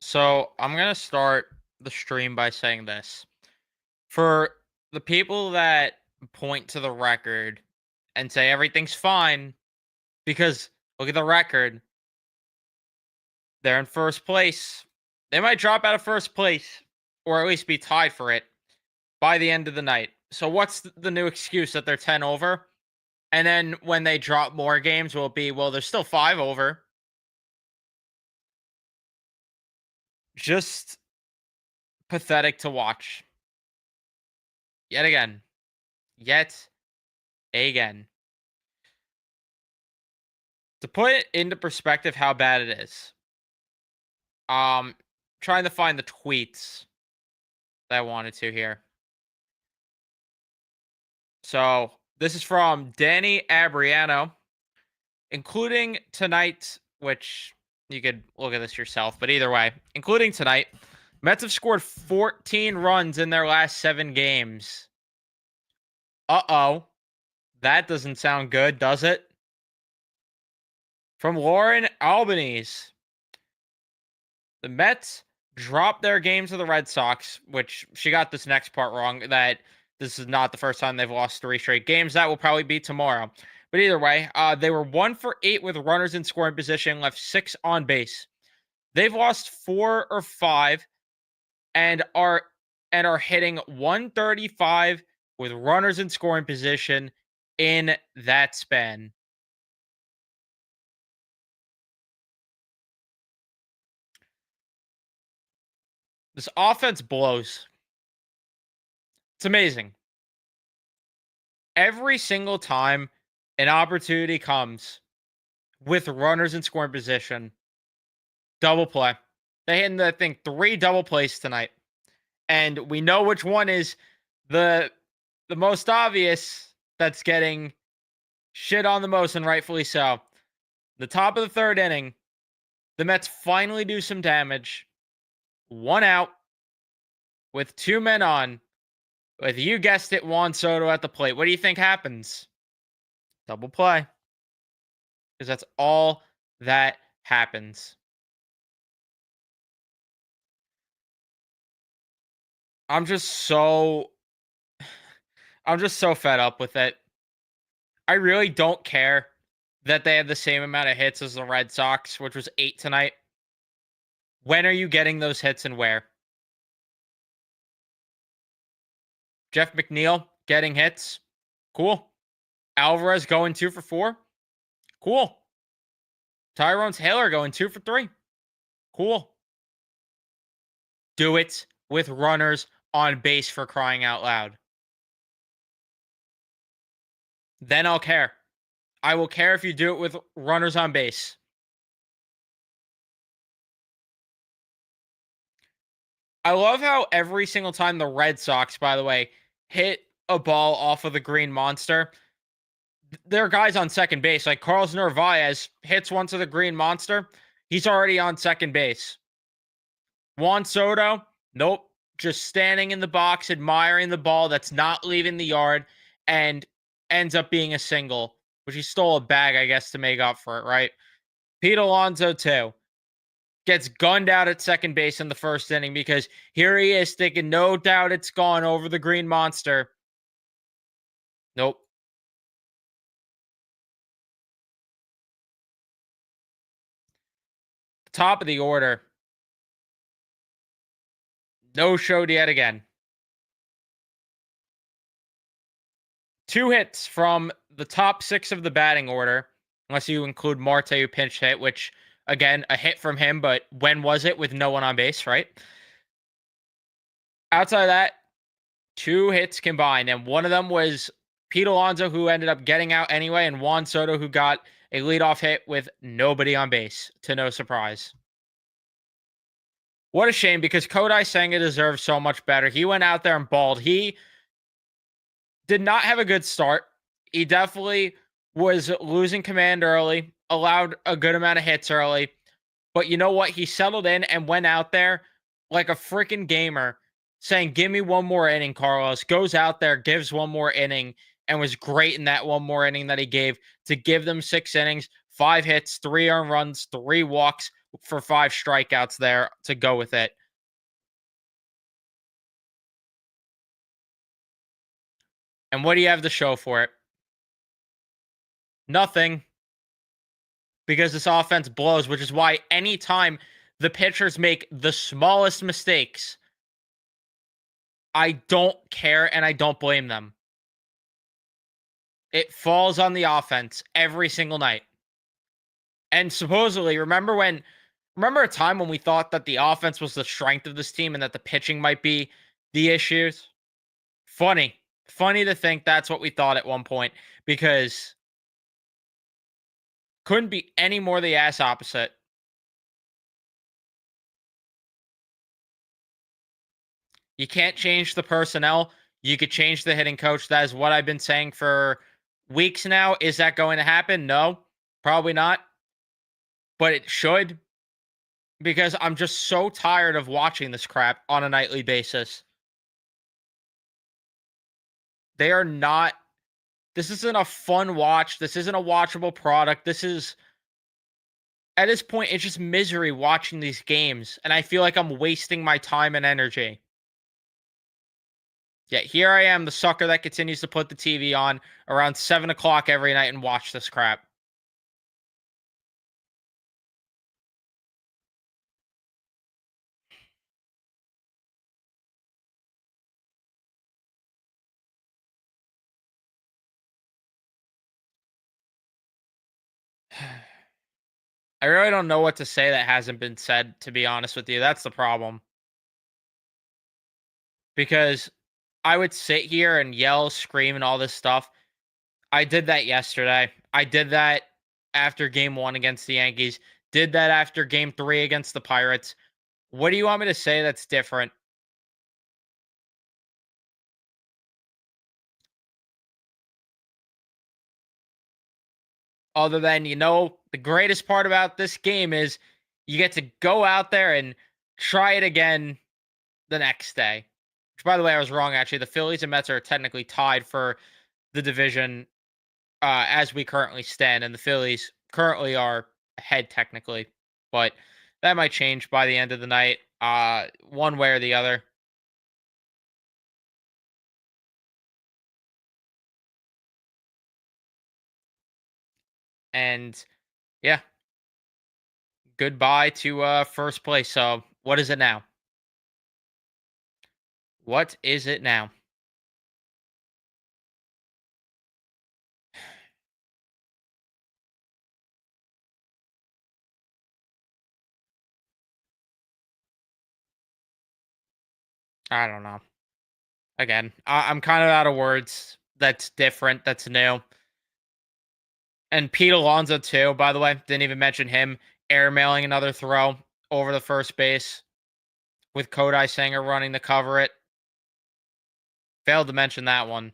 So I'm gonna start the stream by saying this. For the people that point to the record and say everything's fine, because look at the record, they're in first place. They might drop out of first place or at least be tied for it by the end of the night. So what's the new excuse that they're 10 over? And then when they drop more games, will it be, well, they're still 5 over? Just pathetic to watch. Yet again. Yet again. To put it into perspective how bad it is, um, trying to find the tweets that I wanted to here. So this is from Danny Abriano, including tonight, which you could look at this yourself, but either way, including tonight, Mets have scored 14 runs in their last 7 games. Uh-oh. That doesn't sound good, does it? From Lauren Albanese. The Mets dropped their game to the Red Sox, which she got this next part wrong, that this is not the first time they've lost 3 straight games. That will probably be tomorrow. But either way, they were 1 for 8 with runners in scoring position, left 6 on base. They've lost 4 or 5 and are hitting 135 with runners in scoring position in that span. This offense blows. It's amazing. Every single time an opportunity comes with runners in scoring position, double play. They hit, I think, 3 double plays tonight. And we know which one is the most obvious that's getting shit on the most, and rightfully so. The top of the 3rd inning, the Mets finally do some damage. 1 out with 2 men on. With, you guessed it, Juan Soto at the plate. What do you think happens? Double play. Because that's all that happens. I'm just so fed up with it. I really don't care that they had the same amount of hits as the Red Sox, which was 8 tonight. When are you getting those hits and where? Jeff McNeil getting hits. Cool. Alvarez going 2 for 4. Cool. Tyrone Taylor going 2 for 3. Cool. Do it with runners on base, for crying out loud. Then I'll care. I will care if you do it with runners on base. I love how every single time the Red Sox, by the way, hit a ball off of the green monster, there are guys on second base. Like Carlos Narvaez hits one to the green monster. He's already on second base. Juan Soto, nope. Just standing in the box, admiring the ball that's not leaving the yard, and ends up being a single, which he stole a bag, I guess, to make up for it, right? Pete Alonso, too, gets gunned out at second base in the 1st inning because here he is thinking, no doubt it's gone over the green monster. Nope. Top of the order. No showed yet again. 2 hits from the top 6 of the batting order, unless you include Marte, who pinch hit, which, again, a hit from him, but when was it with no one on base, right? Outside of that, 2 hits combined, and one of them was Pete Alonso, who ended up getting out anyway, and Juan Soto, who got a leadoff hit with nobody on base, to no surprise. What a shame, because Kodai Senga deserves so much better. He went out there and balled. He did not have a good start. He definitely was losing command early, allowed a good amount of hits early. But you know what? He settled in and went out there like a freaking gamer, saying, give me one more inning, Carlos. Goes out there, gives one more inning, and was great in that one more inning that he gave to give them 6 innings, 5 hits, 3 earned runs, 3 walks, for 5 strikeouts there to go with it. And what do you have to show for it? Nothing, because this offense blows, which is why anytime the pitchers make the smallest mistakes, I don't care and I don't blame them. It falls on the offense every single night. And supposedly, remember a time when we thought that the offense was the strength of this team and that the pitching might be the issues? Funny. Funny to think that's what we thought at one point, because couldn't be any more the ass opposite. You can't change the personnel. You could change the hitting coach. That is what I've been saying for weeks now. Is that going to happen? No, probably not. But it should, because I'm just so tired of watching this crap on a nightly basis. They are not, this isn't a fun watch. This isn't a watchable product. This is, at this point, it's just misery watching these games. And I feel like I'm wasting my time and energy. Yet here I am, the sucker that continues to put the TV on around 7 o'clock every night and watch this crap. I really don't know what to say that hasn't been said, to be honest with you. That's the problem. Because I would sit here and yell, scream, and all this stuff. I did that yesterday. I did that after game one against the Yankees. Did that after game three against the Pirates. What do you want me to say that's different? Other than, the greatest part about this game is you get to go out there and try it again the next day. Which, by the way, I was wrong, actually. The Phillies and Mets are technically tied for the division as we currently stand, and the Phillies currently are ahead technically, but that might change by the end of the night, one way or the other. And yeah, goodbye to first place. So what is it now? What is it now? I don't know. Again, I'm kind of out of words. That's different. That's new. And Pete Alonso too. By the way, didn't even mention him airmailing another throw over the first base with Kodai Sanger running to cover it. Failed to mention that one.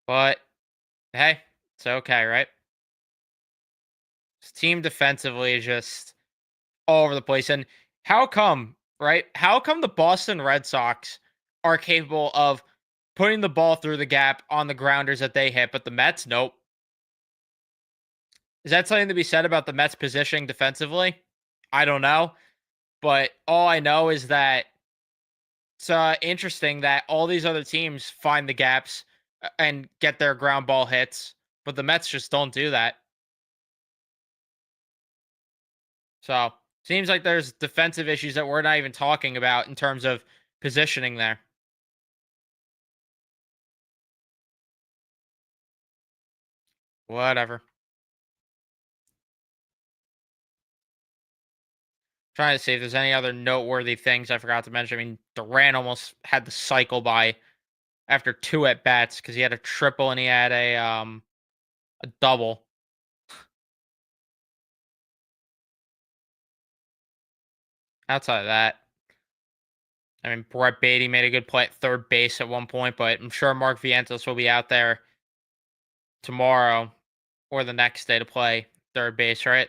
But hey, it's okay, right? This team defensively is just all over the place. And how come, right? How come the Boston Red Sox are capable of putting the ball through the gap on the grounders that they hit, but the Mets, nope. Is that something to be said about the Mets positioning defensively? I don't know. But all I know is that it's interesting that all these other teams find the gaps and get their ground ball hits, but the Mets just don't do that. So seems like there's defensive issues that we're not even talking about in terms of positioning there. Whatever. Trying to see if there's any other noteworthy things I forgot to mention. I mean, Durant almost had the cycle by after two at bats because he had a triple and he had a double. Outside of that, I mean, Brett Beatty made a good play at third base at one point, but I'm sure Mark Vientos will be out there tomorrow or the next day to play third base, right?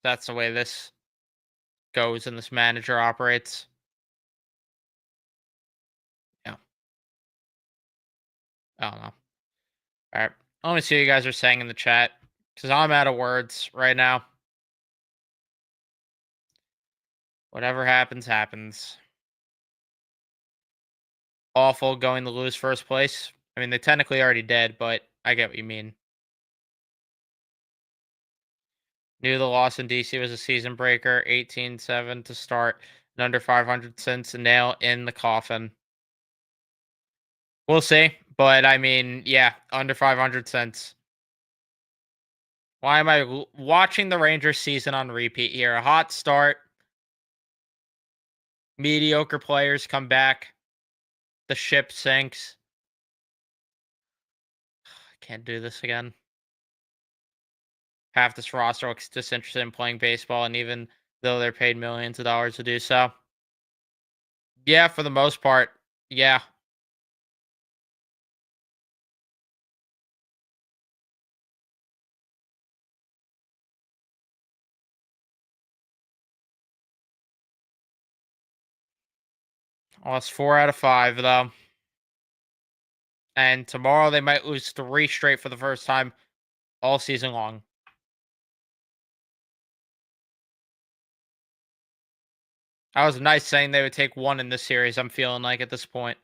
That's the way this goes and this manager operates. Yeah, I don't know. All right. Let me see what you guys are saying in the chat. Because I'm out of words right now. Whatever happens, happens. Awful going to lose first place. I mean, they technically already did, but I get what you mean. Knew the loss in DC was a season breaker. 18-7 to start. And under 500 cents a nail in the coffin. We'll see. But I mean, yeah, under 500 cents. Why am I watching the Rangers season on repeat here? A hot start. Mediocre players come back. The ship sinks. I can't do this again. Half this roster looks disinterested in playing baseball, and even though they're paid millions of dollars to do so. Yeah, for the most part. Yeah. Lost 4 out of 5, though. And tomorrow they might lose 3 straight for the first time all season long. That was nice saying they would take one in this series, I'm feeling like at this point.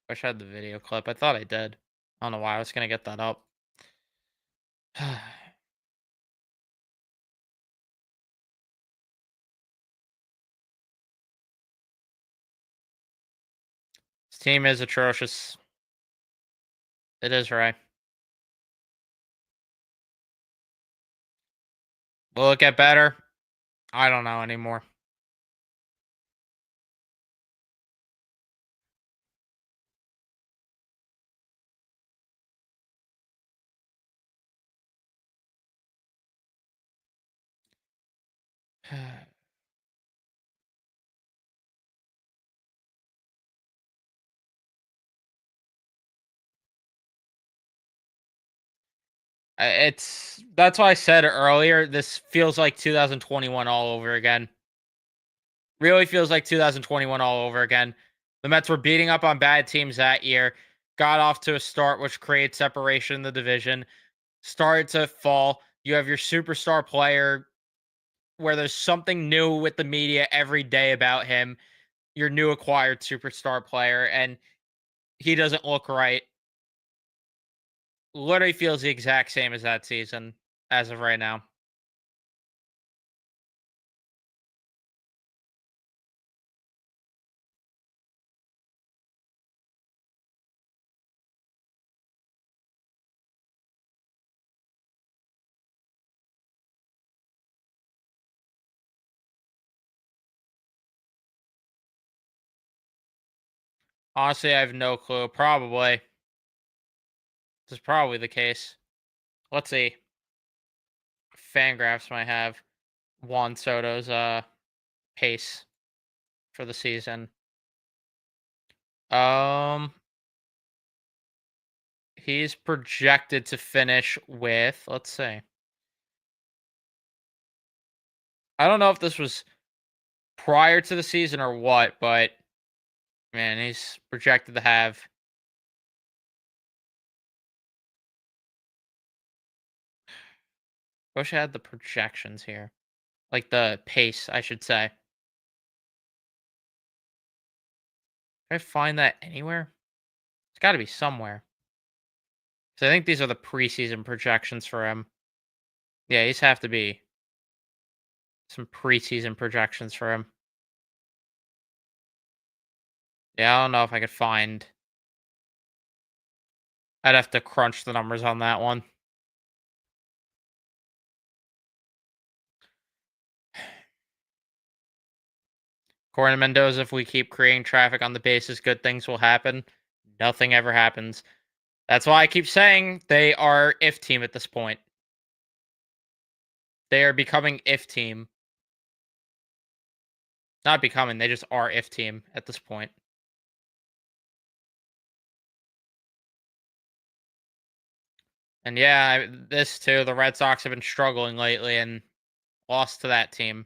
Wish I had the video clip. I thought I did. I don't know why I was going to get that up. This team is atrocious. It is, right. Will it get better? I don't know anymore. It's that's why I said earlier. This feels like 2021 all over again. Really feels like 2021 all over again. The Mets were beating up on bad teams that year. Got off to a start which creates separation in the division. Started to fall. You have your superstar player where there's something new with the media every day about him. Your new acquired superstar player, and he doesn't look right. Literally feels the exact same as that season as of right now. Honestly, I have no clue. Probably. This is probably the case. Let's see. Fangraphs might have Juan Soto's pace for the season. Um he's projected to finish with, let's see. I don't know if this was prior to the season or what, but man, he's projected to have wish I had the projections here. Like the pace, I should say. Can I find that anywhere? It's got to be somewhere. So I think these are the preseason projections for him. Yeah, these have to be some preseason projections for him. Yeah, I don't know if I could find. I'd have to crunch the numbers on that one. According to Mendoza, if we keep creating traffic on the bases, good things will happen. Nothing ever happens. That's why I keep saying they are if team at this point. They are becoming if team. Not becoming, they just are if team at this point. And yeah, this too, the Red Sox have been struggling lately and lost to that team.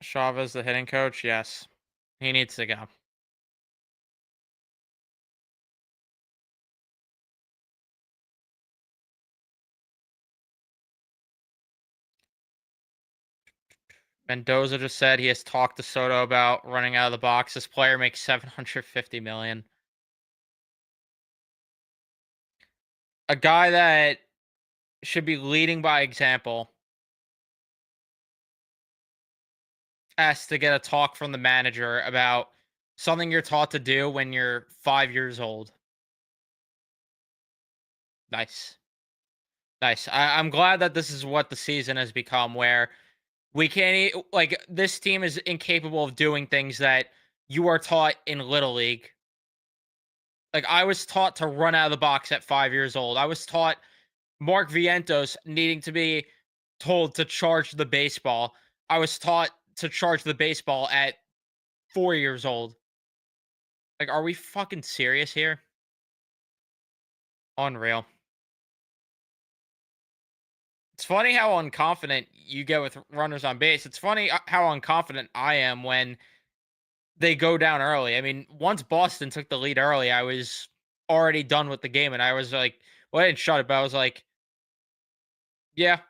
Chavez, the hitting coach, yes. He needs to go. Mendoza just said he has talked to Soto about running out of the box. This player makes 750 million. A guy that should be leading by example has to get a talk from the manager about something you're taught to do when you're 5 years old. Nice. Nice. I'm glad that this is what the season has become, where we can't like this team is incapable of doing things that you are taught in Little League. Like I was taught to run out of the box at 5 years old. I was taught Mark Vientos needing to be told to charge the baseball. I was taught to charge the baseball at 4 years old. Like, are we fucking serious here? Unreal. It's funny how unconfident you get with runners on base. It's funny how unconfident I am when they go down early. I mean, once Boston took the lead early, I was already done with the game, and I was like, well, I didn't shut it, but I was like, yeah,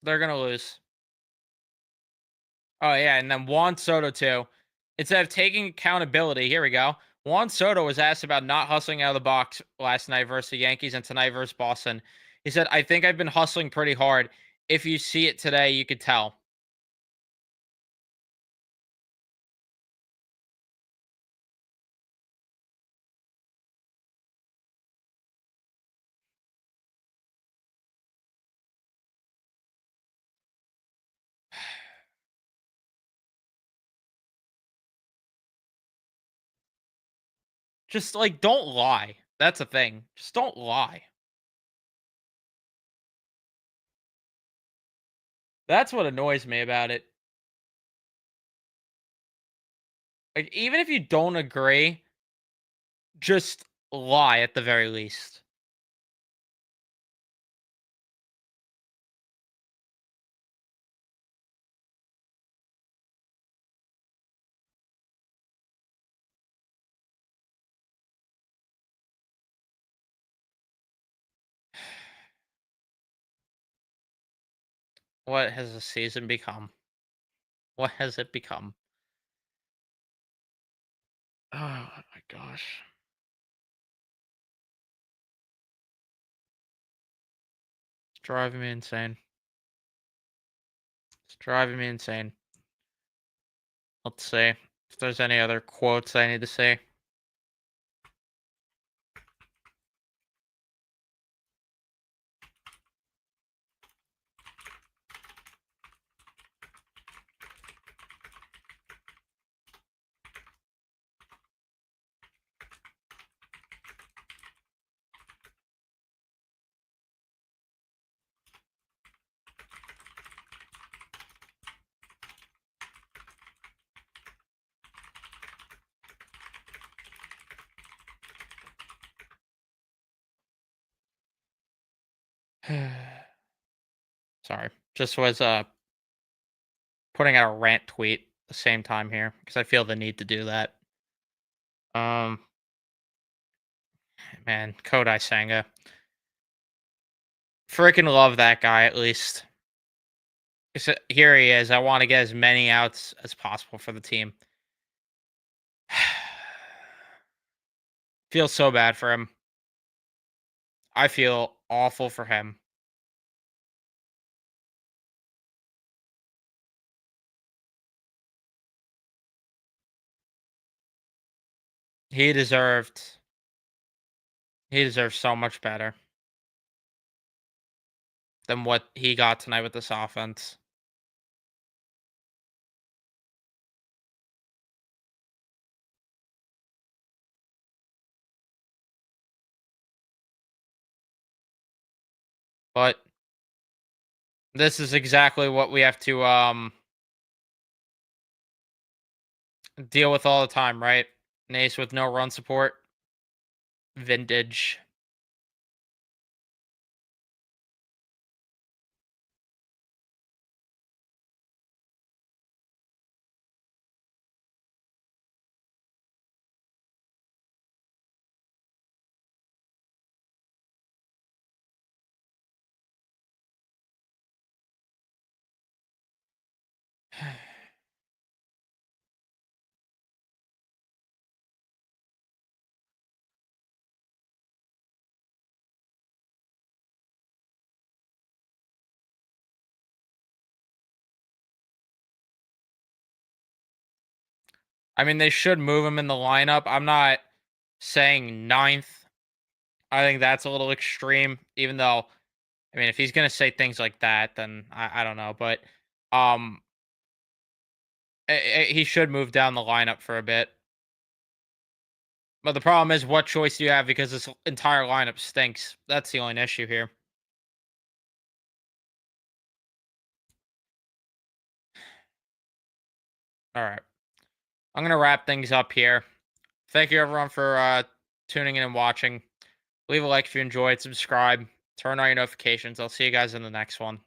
they're gonna lose. Oh yeah, and then Juan Soto too. Instead of taking accountability, here we go. Juan Soto was asked about not hustling out of the box last night versus the Yankees and tonight versus Boston. He said, "I think I've been hustling pretty hard. If you see it today, you could tell." Just like don't lie. That's a thing. Just don't lie. That's what annoys me about it. Like even if you don't agree, just lie at the very least. What has the season become? What has it become? Oh my gosh. It's driving me insane. It's driving me insane. Let's see if there's any other quotes I need to say. Sorry. Just was putting out a rant tweet at the same time here because I feel the need to do that. Um Man, Kodai Senga. Freaking love that guy at least. Here he is. I want to get as many outs as possible for the team. Feel so bad for him. I feel awful for him. He deserved he deserves so much better than what he got tonight with this offense. But This is exactly what we have to deal with all the time, right? An ace with no run support. Vintage. I mean, they should move him in the lineup. I'm not saying ninth. I think that's a little extreme, even though, I mean, if he's gonna say things like that, then I don't know. But um he should move down the lineup for a bit. But the problem is, what choice do you have? Because this entire lineup stinks. That's the only issue here. All right, I'm gonna wrap things up here. Thank you everyone for tuning in and watching. Leave a like if you enjoyed. Subscribe. Turn on your notifications. I'll see you guys in the next one.